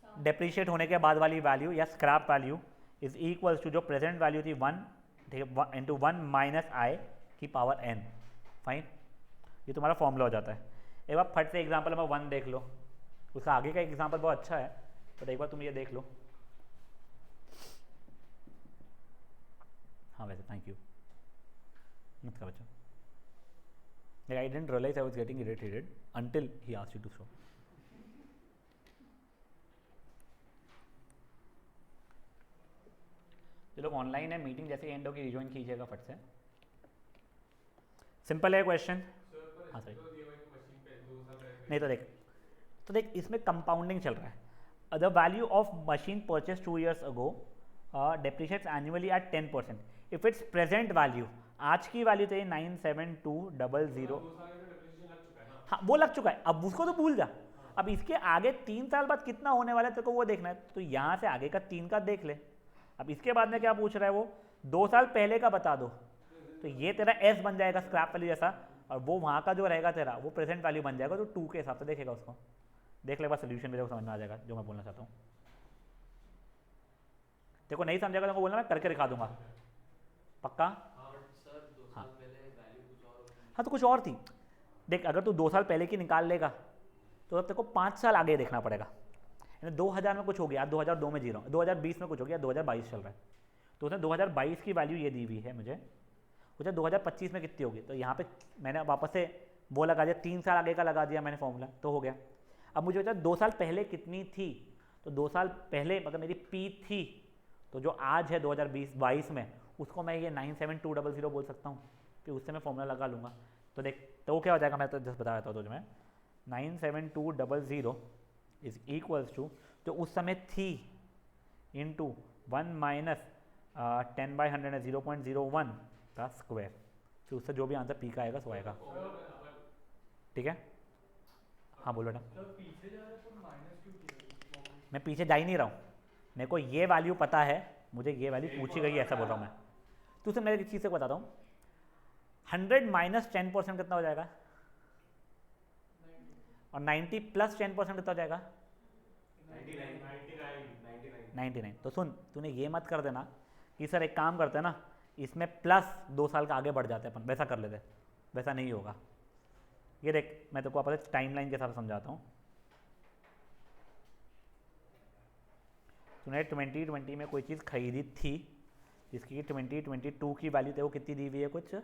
डेप्रीशिएट होने के बाद वाली वैल्यू या scrap value is equals to जो प्रेजेंट वैल्यू थी 1, ठीक है, इंटू 1 - I की पावर n। फाइन, ये तुम्हारा फॉर्मूला हो जाता है। एक बार फट से एग्जाम्पल नंबर 1 देख लो, उसका आगे का एग्जाम्पल बहुत अच्छा है, तो एक बार तुम ये देख लो। हाँ वैसे थैंक यू मत का बच्चा। I didn't realize I was getting irritated until he asked you to show. जो लोग ऑनलाइन है, मीटिंग जैसे एंड होगी रिज्वाइन कीजिएगा फट से। सिंपल है क्वेश्चन। हाँ सही। नहीं तो देख इसमें कंपाउंडिंग चल रहा है। The value of machine purchase 2 years ago depreciates annually at 10%. If it's present value, आज की वैल्यू तो ये 97200। हाँ वो लग चुका है, अब उसको तो भूल जा। अब इसके आगे 3 साल बाद कितना होने वाला है तेरे को वो देखना है, तो यहाँ से आगे का 3 का देख ले। अब इसके बाद में क्या पूछ रहा है वो, 2 साल पहले का बता दो। तो ये तेरा S बन जाएगा स्क्रैप वैल्यू जैसा, और वो वहाँ का जो रहेगा तेरा वो प्रेजेंट वैल्यू बन जाएगा। तो 2 के हिसाब से देखेगा उसको। देख ले, बस सोल्यूशन मेरे को समझ में आ जाएगा जो मैं बोलना चाहता हूँ। देखो नहीं समझेगा तो बोलना, मैं करके दिखा दूंगा पक्का। हाँ हाँ तो कुछ और थी। देख अगर तू 2 साल पहले की निकाल लेगा तो अब तेरे को 5 साल आगे देखना पड़ेगा। 2000 में कुछ हो गया, 2002 में जी रहा हूँ, 2020 में कुछ हो गया, 2022 चल रहा है। तो उसने 2022 की वैल्यू ये दी हुई है मुझे, मुझे 2025 में कितनी होगी। तो यहाँ पे मैंने वापस से वो लगा दिया, 3 साल आगे का लगा दिया मैंने फॉर्मूला, तो हो गया। अब मुझे बता 2 साल पहले कितनी थी, तो 2 साल पहले मतलब मेरी P थी, तो जो आज है 2022 में, उसको मैं ये 97200 बोल सकता हूँ, फिर उससे मैं फॉर्मूला लगा लूँगा। तो देख तो क्या हो जाएगा, मैं तो जस्ट बता देता हूँ तुझे मैं। 97200 इज इक्वल्स टू जो उस समय थी इंटू 1 - 10/100 0.01 का स्क्वायर, फिर उससे जो भी आंसर पी का आएगा सो आएगा। ठीक है, हाँ बोल बेटा। मैं पीछे जा ही नहीं रहा हूँ, मेरे को ये वैल्यू पता है, मुझे ये वैल्यू पूछी गई है, ऐसा बोल रहा हूँ मैं। तो उसे मैं एक चीज़ से बताता हूँ, 100 - 10% कितना हो जाएगा, और 90 + 10% कितना हो जाएगा, 99। तो सुन, तूने ये मत कर देना कि सर एक काम करते हैं ना, इसमें प्लस 2 साल का आगे बढ़ जाते हैं अपन, वैसा कर लेते, वैसा नहीं होगा। ये देख मैं तेको आपस टाइमलाइन के हिसाब से समझाता हूँ। तूने 2020 में कोई चीज़ खरीदी थी जिसकी 2022 की वैल्यू तेको कितनी दी हुई है, कुछ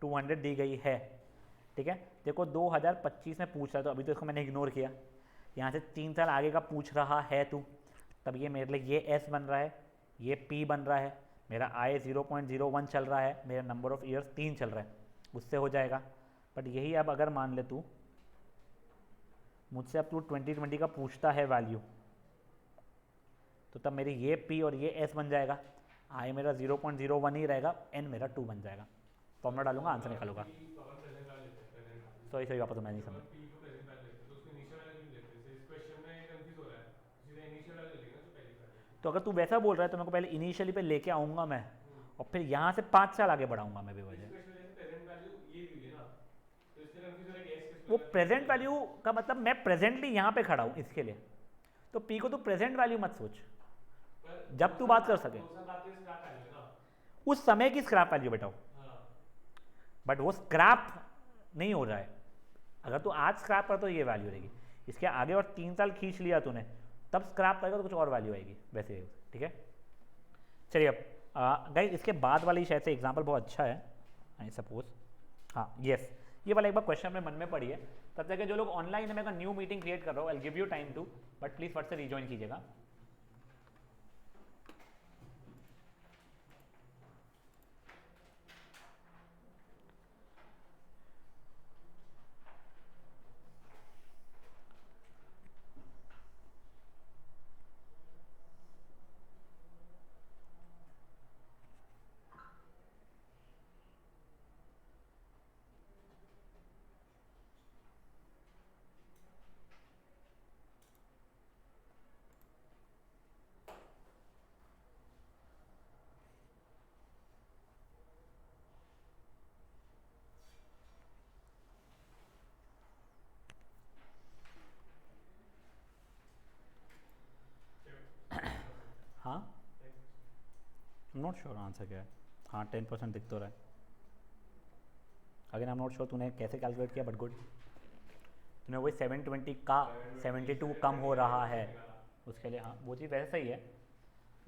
200 दी गई है, ठीक है। देखो 2025 में पूछ रहा है, तो अभी तो इसको मैंने इग्नोर किया। यहाँ से 3 साल आगे का पूछ रहा है तू, तब ये मेरे लिए ये S बन रहा है, ये P बन रहा है, मेरा I 0.01 चल रहा है, मेरा नंबर ऑफ ईयर्स 3 चल रहा है, उससे हो जाएगा। बट यही अब अगर मान ले तू मुझसे अब तू 2020 का पूछता है वैल्यू, तो तब मेरी ये P और ये S बन जाएगा। I मेरा 0.01 ही रहेगा, N मेरा 2 बन जाएगा। फॉर्मूला डालूंगा, आंसर निकालूंगा। सॉरी वापस मैं नहीं समझा। तो अगर तू वैसा बोल रहा है तो मेरे को पहले इनिशियली पे लेके आऊंगा मैं, और फिर यहाँ से 5 साल आगे बढ़ाऊंगा मैं भी वजह। वो प्रेजेंट वैल्यू का मतलब मैं प्रेजेंटली यहाँ पे खड़ा हूँ इसके लिए, तो P को तू प्रेजेंट वैल्यू मत सोच, जब तू बात कर सके उस समय की स्क्रैप वैल्यू बेटा। बट वो स्क्रैप नहीं हो रहा है। अगर तू आज स्क्रैप कर तो ये वैल्यू रहेगी, इसके आगे और 3 साल खींच लिया तूने तब स्क्रैप करेगा तो कुछ और वैल्यू आएगी वैसे। ठीक है, चलिए अब गाइस इसके बाद वाली शायद से एग्जांपल बहुत अच्छा है आई सपोज। हाँ यस, ये वाला एक बार क्वेश्चन अपने मन में पड़ी है। तब तक जो लोग ऑनलाइन है मैं न्यू मीटिंग क्रिएट कर रहा हूँ, I give you time to, but please फट से रिज्वाइन कीजिएगा। हाँ नॉट श्योर आंसर क्या है। हाँ 10% दिख तो रहा है। Again I am not sure तूने कैसे कैलकुलेट किया, बट गुड। तूने वही 720 का 72 कम हो रहा है उसके लिए। हाँ वो चीज़ वैसे सही है।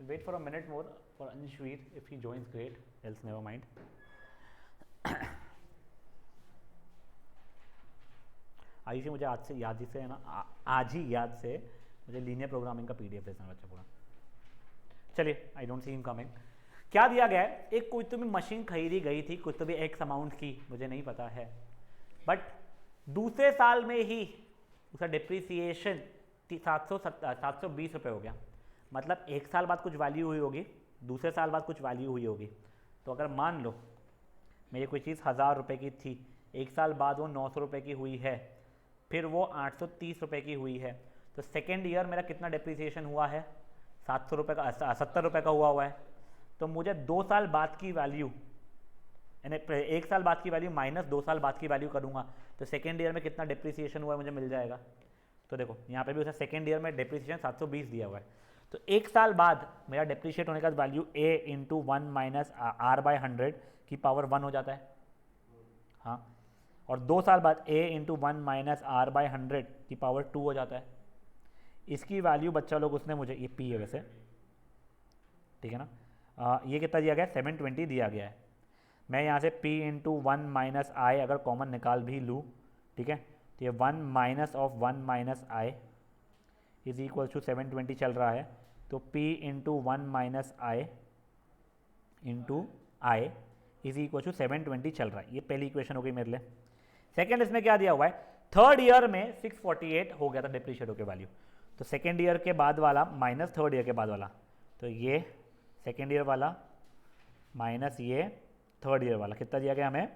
Wait for a minute more for Anshveer if he joins great, else never mind. Ayushi मुझे आज से याद ही से है ना, आज ही याद से मुझे लीनियर प्रोग्रामिंग का पीडीएफ भेजना है बच्चा पूरा। चलिए I don't see him coming. क्या दिया गया है, एक कोई तो भी मशीन खरीदी गई थी कुछ तो भी एक्स अमाउंट की, मुझे नहीं पता है, बट दूसरे साल में ही उसका डिप्रिसिएशन 720 रुपये हो गया। मतलब एक साल बाद कुछ वैल्यू हुई होगी, दूसरे साल बाद कुछ वैल्यू हुई होगी। तो अगर मान लो मेरी कोई चीज़ 1000 रुपये की थी, एक साल बाद वो 900 रुपये की हुई है, फिर वो 830 रुपये की हुई है, तो सेकेंड ईयर मेरा कितना डिप्रिसिएशन हुआ है, 700 रुपये का 70 रुपये का हुआ है। तो मुझे 2 साल बाद की वैल्यू, यानी एक साल बाद की वैल्यू माइनस 2 साल बाद की वैल्यू करूँगा तो सेकेंड ईयर में कितना डिप्रिसिएशन हुआ है मुझे मिल जाएगा। तो देखो यहाँ पे भी उसे सेकेंड ईयर में डिप्रिसिएशन 720 दिया हुआ है। तो एक साल बाद मेरा डिप्रिशिएट होने का value a into 1 minus r by 100 की पावर 1 हो जाता है। हाँ, और 2 साल बाद a into 1 minus r by 100 की पावर 2 हो जाता है। इसकी वैल्यू बच्चा लोग उसने मुझे, ये p है वैसे, ठीक है ना, ये कितना दिया गया है 720 दिया गया है। मैं यहाँ से p इंटू 1 माइनस आई अगर कॉमन निकाल भी लूँ, ठीक है, तो ये 1 minus of 1 minus i is equal to 720 चल रहा है। तो p into 1 minus i into i is equal to 720 चल रहा है। ये पहली इक्वेशन हो गई मेरे लिए। सेकेंड इसमें क्या दिया हुआ है, थर्ड ईयर में 648 हो गया था डिप्रिशिएट होकर वैल्यू। तो सेकेंड ईयर के बाद वाला माइनस थर्ड ईयर के बाद वाला, तो ये सेकेंड ईयर वाला माइनस ये थर्ड ईयर वाला, कितना दिया गया हमें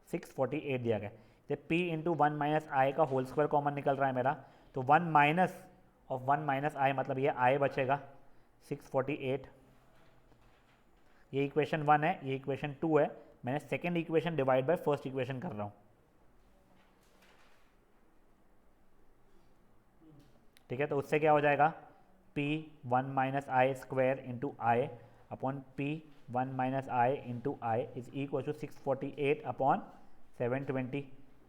648 दिया गया। तो p इंटू 1 माइनस आई का होल स्क्वायर कॉमन निकल रहा है मेरा, तो 1 माइनस ऑफ 1 माइनस आई मतलब ये आई बचेगा 648। ये इक्वेशन 1 है, ये इक्वेशन 2 है। मैंने second equation divide by first equation कर रहा हूँ, ठीक है। तो उससे क्या हो जाएगा, p 1 minus i square into i upon p 1 minus i into i is equal to 648 upon 720।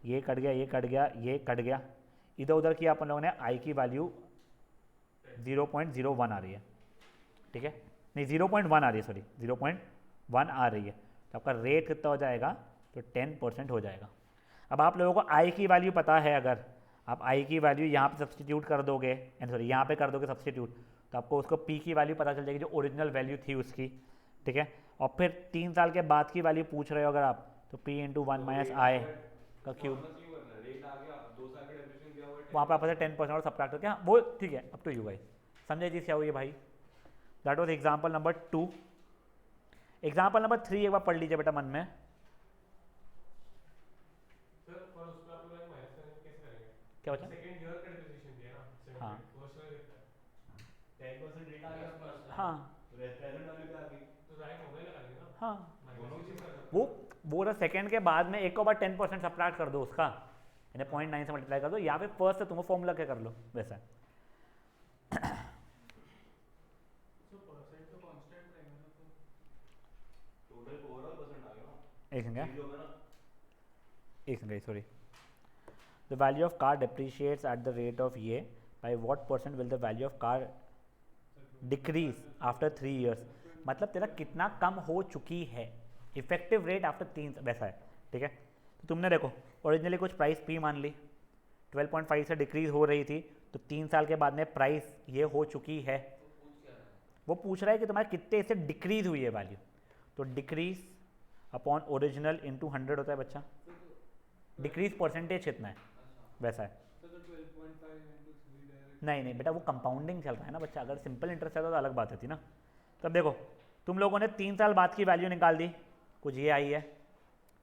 ये कट गया, ये कट गया, ये कट गया, इधर उधर किया अपन लोगों ने, आई की वैल्यू 0.01 आ रही है, ठीक है, नहीं 0.1 आ रही है, सॉरी 0.1 आ रही है। तो आपका रेट कितना हो जाएगा, तो 10% हो जाएगा। अब आप लोगों को आई की वैल्यू पता है, अगर आप आई की वैल्यू यहाँ पे सब्सटीट्यूट कर दोगे, सॉरी यहाँ पे कर दोगे सब्सटीट्यूट, तो आपको उसको पी की वैल्यू पता चल जाएगी जो ओरिजिनल वैल्यू थी उसकी, ठीक है। और फिर 3 साल के बाद की वैल्यू पूछ रहे हो अगर आप, तो p इंटू 1 माइनस आई का क्यूब, वहाँ पे आपस 10% और सब्ट्रैक्ट करके, हाँ वो ठीक है, अप टू यू गाइस। समझे चीज़ क्या हुई है भाई। That was example number 2। Example number 3 एक बार पढ़ लीजिए बेटा मन में। क्या बचा, हाँ 10% रेट आ गया अपना, हाँ प्रेजेंट वैल्यू क्या आ गई, तो राइट दोनों ही लगाएंगे ना, हाँ, दोनों चीज कर सकते वो रहा सेकेंड के बाद में एक को बार 10% सब्ट्रैक्ट कर दो उसका, यानी 0.9 से मल्टीप्लाई कर दो, या फिर फर्स्ट से तुम फॉर्मूला क्या कर लो वैसा। तो परसेंट तो कांस्टेंट रहेगा ना, तो टोटल ओवरऑल परसेंट आ गया ना, एक सेकंड, चेंज होगा ना, एक second sorry, the value of car depreciates at the rate of ये, by what percent will the value of car decrease after 3 years, मतलब तेरा कितना कम हो चुकी है इफेक्टिव रेट आफ्टर 3, वैसा है, ठीक है। तो तुमने देखो ओरिजिनली कुछ प्राइस पी मान ली, 12.5 से डिक्रीज हो रही थी, तो 3 साल के बाद में प्राइस ये हो चुकी है, वो पूछ रहा है कि तुम्हारे कितने से डिक्रीज हुई है वैल्यू, तो डिक्रीज अपॉन ओरिजिनल इंटू 100 होता है बच्चा, डिक्रीज परसेंटेज कितना है वैसा है। नहीं नहीं बेटा वो कंपाउंडिंग चल रहा है ना बच्चा, अगर सिंपल इंटरेस्ट है तो अलग बात होती ना। तब देखो तुम लोगों ने 3 साल बाद की वैल्यू निकाल दी, कुछ ये आई है,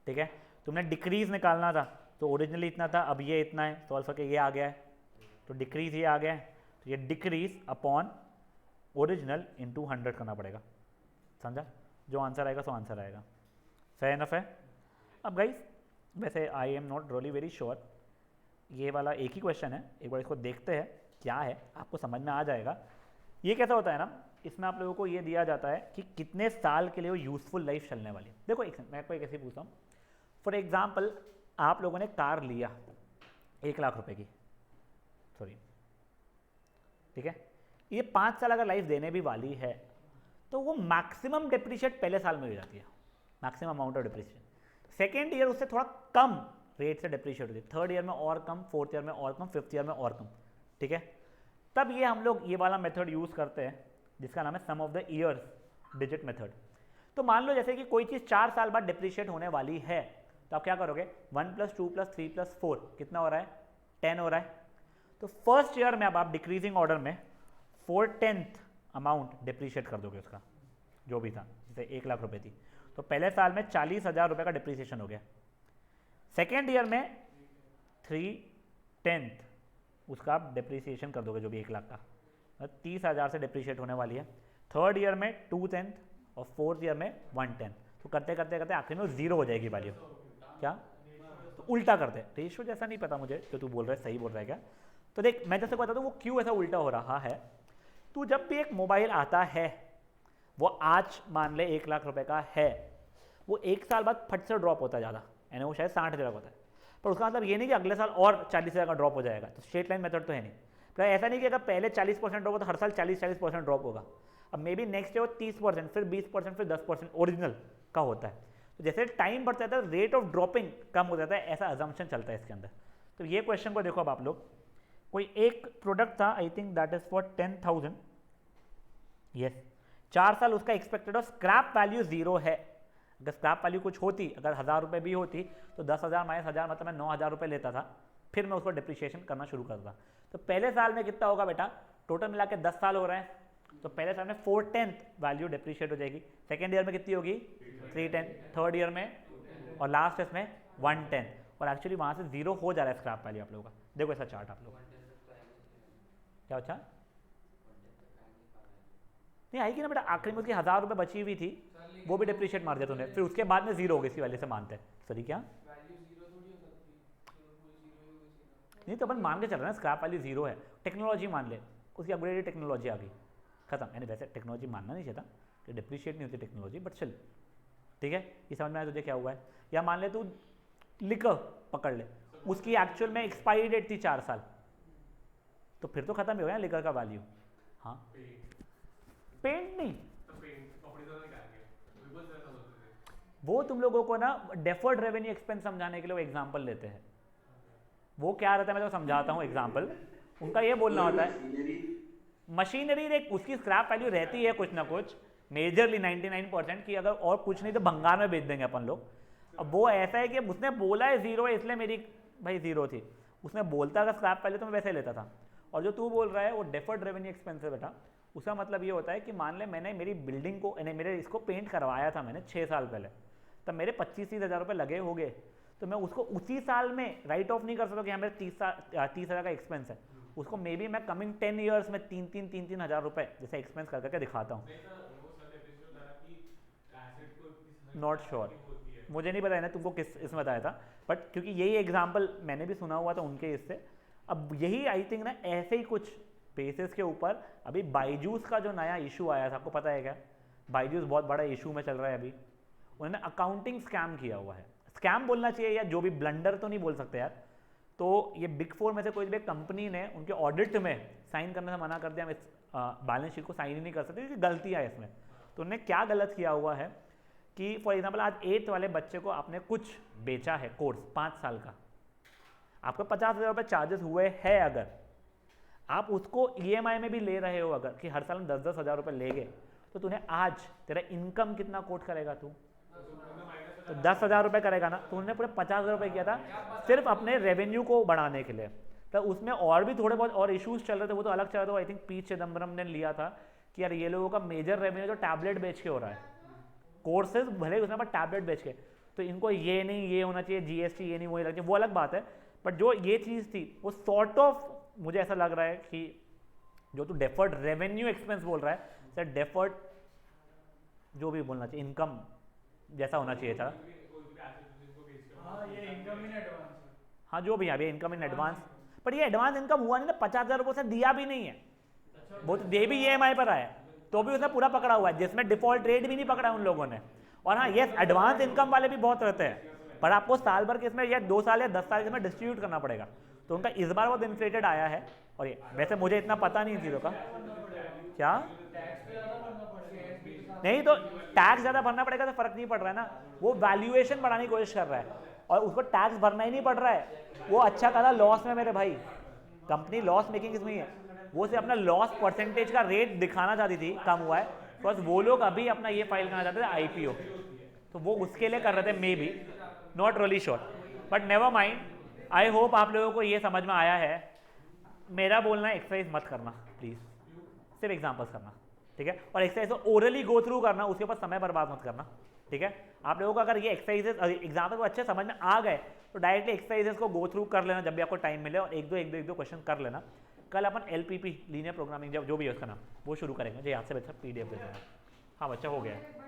ठीक है। तुमने डिक्रीज निकालना था, तो ओरिजिनली इतना था, अब ये इतना है, सॉल्व करके ये आ गया है, तो डिक्रीज ये आ गया है, तो ये डिक्रीज अपॉन ओरिजिनल इंटू 100 करना पड़ेगा, समझा। जो आंसर आएगा सो आंसर आएगा, फेयर इनफ है। अब गाइस वैसे आई am not really very sure, ये वाला एक ही क्वेश्चन है, एक बार इसको देखते हैं क्या है, आपको समझ में आ जाएगा। ये कैसा होता है ना, इसमें आप लोगों को ये दिया जाता है कि कितने साल के लिए वो यूजफुल लाइफ चलने वाली है। देखो एक मैं कोई कैसे पूछता हूँ, फॉर एग्जाम्पल आप लोगों ने कार लिया 1 लाख रुपए की, सॉरी, ठीक है, ये 5 साल अगर लाइफ देने भी वाली है तो वो मैक्सिमम डिप्रिशिएट पहले साल में हो जाती है, maximum amount of depreciation. Second year उससे थोड़ा कम रेट से डिप्रिशिएट होती है, थर्ड ईयर में और कम, फोर्थ ईयर में और कम, फिफ्थ ईयर में और कम, ठीक है। तब ये हम लोग ये वाला मेथड यूज करते हैं जिसका नाम है sum of the years digit method. तो मान लो जैसे कि कोई चीज़ 4 साल बाद डिप्रिशिएट होने वाली है, तो आप क्या करोगे, 1 + 2 + 3 + 4 कितना हो रहा है, 10 हो रहा है। तो फर्स्ट ईयर में अब आप डिक्रीजिंग ऑर्डर में 4/10 अमाउंट डिप्रिशिएट कर दोगे उसका, जो भी था, जैसे 1 लाख रुपए थी, तो पहले साल में 40,000 रुपये का डिप्रिसिएशन हो गया। सेकेंड ईयर में 3/10 उसका आप डिप्रिसिएशन कर दोगे, जो भी 1 लाख का, 30,000 से डिप्रिशिएट होने वाली है। थर्ड ईयर में 2/10 और फोर्थ ईयर में 1/10, तो करते करते करते आखिर में 0 हो जाएगी वैल्यू। क्या, तो उल्टा करते हैं, रेशो जैसा नहीं पता मुझे जो तू बोल रहा है सही बोल रहा है क्या। तो देख मैं जैसे बताता हूँ वो क्यों ऐसा उल्टा हो रहा है। तू जब भी एक मोबाइल आता है, वो आज मान ले 1 लाख रुपए का है, वो 1 साल बाद फट से ड्रॉप होता है ज़्यादा, यानी वो शायद 60,000 होता है, पर उसका मतलब ये नहीं कि अगले साल और 40,000 का ड्रॉप हो जाएगा, तो स्ट्रेट लाइन मेथड तो है नहीं। तो ऐसा नहीं कि अगर पहले 40% ड्रॉप हो तो हर साल 40% ड्रॉप होगा। अब मे बी नेक्स्ट ईयर 30%, फिर 20%, फिर 10% ओरिजिनल का होता है। तो जैसे टाइम बढ़ता जाता है रेट ऑफ ड्रॉपिंग कम हो जाता है, ऐसा अजम्पशन चलता है इसके अंदर। तो ये क्वेश्चन को देखो अब आप लोग, कोई एक प्रोडक्ट था, I think that is for 10,000, yes, 4 साल उसका एक्सपेक्टेड और स्क्रैप वैल्यू 0 है। अगर स्क्रैप वैल्यू कुछ होती, अगर 1,000 रुपये भी होती, तो 10,000 - 1,000 मतलब मैं 9,000 रुपये लेता था, फिर मैं उसको डिप्रिशिएशन करना शुरू करता। तो पहले साल में कितना होगा बेटा, टोटल मिला के 10 साल हो रहे हैं, तो पहले साल में 4/10 वैल्यू डिप्रिशिएट हो जाएगी। सेकेंड ईयर में कितनी होगी, 3/10, थर्ड ईयर में और लास्ट इसमें 1/10, और एक्चुअली वहाँ से 0 हो जा रहा है स्क्रैप वैल्यू आप लोगों का। देखो ऐसा चार्ट आप लोग क्या अच्छा नहीं आएगी ना बेटा, आखिरी में उसकी 1,000 रुपये बची हुई थी, वो भी डिप्रिशिएट मार दिया तूने, फिर उसके बाद में 0 हो गई, इसकी वैल्यू से मानते हैं। सॉरी क्या, नहीं तो अपन मान के चल रहे हैं स्क्रैप वैल्यू 0 है, टेक्नोलॉजी मान ले, उसकी अपग्रेडेड टेक्नोलॉजी आ गई, खत्म। यानी वैसे टेक्नोलॉजी मानना नहीं चाहता कि डिप्रिशिएट नहीं होती टेक्नोलॉजी, बट चल ठीक है, ये समझ में आया तुझे क्या हुआ है। या मान ले तू लिकर पकड़ ले, उसकी एक्चुअल में एक्सपायरी डेट थी 4 साल, तो फिर तो खत्म ही हो गया लिकर का वैल्यू। हाँ पेंट नहीं, वो तुम लोगों को ना डेफर्ड रेवेन्यू एक्सपेंस समझाने के लिए वो एग्जांपल लेते हैं। वो क्या रहता है मैं तो समझाता हूँ एग्जांपल। उनका ये बोलना होता है मशीनरी एक उसकी स्क्रैप वैल्यू रहती है कुछ ना कुछ, मेजरली 99% की, अगर और कुछ नहीं तो भंगार में बेच देंगे अपन लोग। अब वो ऐसा है कि उसने बोला है 0 है इसलिए मेरी भाई 0 थी, उसने बोलता अगर स्क्रैप वैल्यू तो मैं वैसे लेता था। और जो तू बोल रहा है वो डेफर्ड रेवेन्यू एक्सपेंस है बेटा, उसका मतलब ये होता है कि मान ले मैंने मेरी बिल्डिंग को मेरे इसको पेंट करवाया था मैंने 6 साल पहले, तब मेरे 25-30 हज़ार रुपये लगे हो गए, तो मैं उसको उसी साल में राइट ऑफ नहीं कर सकता कि हाँ मेरे 30 हज़ार का एक्सपेंस है, उसको मे बी मैं कमिंग 10 ईयर्स में 3-3 हज़ार रुपये जैसे एक्सपेंस कर करके दिखाता हूँ। नॉट श्योर, मुझे नहीं बताया ना तुमको किस इसमें बताया था, बट क्योंकि यही एग्जाम्पल मैंने भी सुना हुआ था उनके इससे। अब यही आई थिंक ना ऐसे ही कुछ बेसिस के ऊपर अभी बायजूस का जो नया इशू आया था, आपको पता है क्या, बायजूस बहुत बड़ा इशू में चल रहा है अभी। उन्होंने अकाउंटिंग स्कैम किया हुआ है, स्कैम बोलना चाहिए या जो भी, ब्लंडर तो नहीं बोल सकते यार। तो ये बिग 4 में से कोई भी कंपनी ने उनके ऑडिट में साइन करने से मना कर दिया, हम इस बैलेंस शीट को साइन ही नहीं कर सकते क्योंकि गलतियाँ है इसमें। तो उन्होंने क्या गलत किया हुआ है कि फॉर एग्जांपल आज 8th वाले बच्चे को आपने कुछ बेचा है कोर्स 5 साल का, आपको 50,000 रुपये चार्जेस हुए हैं, अगर आप उसको EMI में भी ले रहे हो अगर कि हर साल में 10-10 हज़ार रुपये ले गए, तो तूने आज तेरा इनकम कितना कोट करेगा तू? तो 10,000 रुपये करेगा ना। तो उन्होंने पूरे 50,000 रुपये किया था सिर्फ अपने रेवेन्यू को बढ़ाने के लिए। तो उसमें और भी थोड़े बहुत और इश्यूज चल रहे थे, वो तो अलग चल रहा था। आई थिंक पी चिदम्बरम ने लिया था कि यार ये लोगों का मेजर रेवेन्यू तो टैबलेट बेच के हो रहा है, कोर्सेज भले उसमें पर टैबलेट बेच के, तो इनको ये नहीं ये होना चाहिए, GST ये नहीं वो लगना चाहिए, वो अलग बात है। बट जो ये चीज़ थी वो सॉर्ट ऑफ मुझे ऐसा लग रहा है कि जो तू डेफर्ड रेवेन्यू एक्सपेंस बोल रहा है, सर डेफर्ड जो भी बोलना चाहिए, इनकम जैसा होना चाहिए था। हाँ ये इनकम इन एडवांस। हाँ जो भी अभी इनकम इन एडवांस, पर ये एडवांस इनकम हुआ नहीं ना, 50,000 रुपये से दिया भी नहीं है, वो तो दे भी EMI पर आया, तो भी उसने पूरा पकड़ा हुआ है, जिसमें डिफॉल्ट रेट भी नहीं पकड़ा उन लोगों ने। और हाँ ये एडवांस इनकम वाले भी बहुत रहते हैं, पर आपको साल भर के इसमें या 2 साल या 10 साल के इसमें डिस्ट्रीब्यूट करना पड़ेगा। तो उनका इस बार बहुत इन्फ्लेटेड आया है। और ये वैसे मुझे इतना पता नहीं इन चीज़ों का क्या नहीं, तो टैक्स ज़्यादा भरना पड़ेगा तो फर्क नहीं पड़ रहा है ना, वो वैल्यूएशन बढ़ाने की कोशिश कर रहा है और उसको टैक्स भरना ही नहीं पड़ रहा है, वो अच्छा खासा लॉस में मेरे भाई, कंपनी लॉस मेकिंग इसमें ही है, वो सिर्फ अपना लॉस परसेंटेज का रेट दिखाना चाहती थी कम हुआ है, बस वो लोग अभी अपना ये फाइल करना चाहते थे IPO, तो वो उसके लिए कर रहे थे, may be not really sure, but never mind. I hope आप लोगों को ये समझ में आया है। मेरा बोलना है एक्सरसाइज मत करना प्लीज़, सिर्फ एग्जाम्पल्स करना, ठीक है, और एक्सरसाइज को ओरली गो थ्रू करना, उसके ऊपर समय बर्बाद मत करना, ठीक है। आप लोगों को अगर ये एक्सरसाइजेस एग्जाम्पल को अच्छे समझ में आ गए तो डायरेक्टली एक्सरसाइजेस को गो थ्रू कर लेना जब भी आपको टाइम मिले, और एक दो क्वेश्चन कर लेना। कल अपन LPP लीनियर प्रोग्रामिंग जो भी है उसका नाम वो शुरू करेंगे, जो याद से बच्चा PDF दे देना। हाँ बच्चा हो गया है।